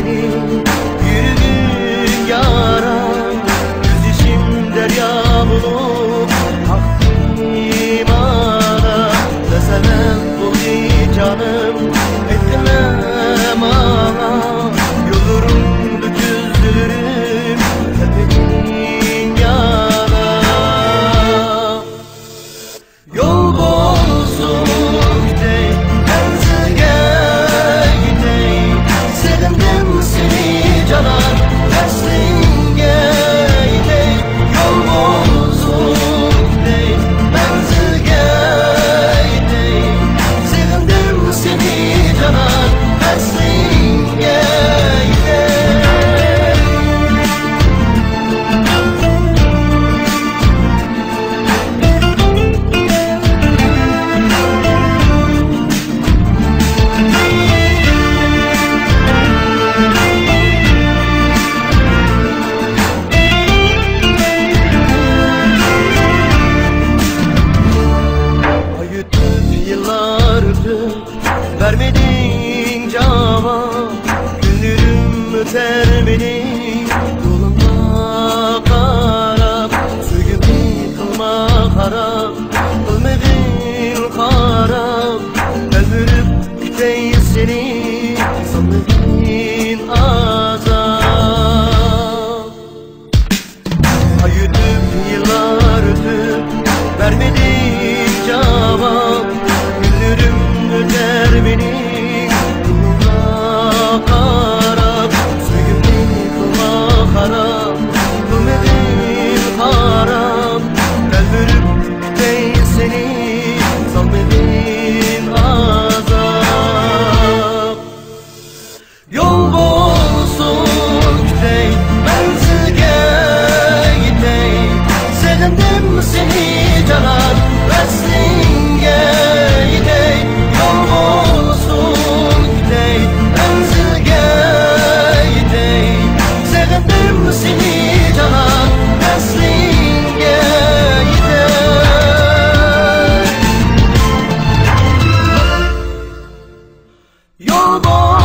senin yürüdüğün yara. Yüzüşüm derya bulup hakkım ana. Ne sebep bu canım etmem ana. Yolurum düzülürüm tepenin yana. Yol bozuk dey, benzege gidey. Sevindim seni canan, terslinge gidey. Yol bozuk dey, benzege gidey. Sevindim seni canan, terslinge gidey. Yıllardır vermedin cevap. Günlerim öter beni yoluma karab. Suyumu kılma harap, kılmadın harap. Ömürüp gideyim seni sanırım azap. Ayıtıp yıllar ötüp vermedin cevap. Günlerim öter beni yoluna karab. Suyumu kılma harap, kılmadın harap. Ömürüp gideyim seni sanırım azap. Yol bozuk dey, benzege gidey. Sevindim seni canan, veslinge gidey. Yol bozuk dey, benzege gidey. Sevindim seni canan, veslinge gidey. Yol bozuk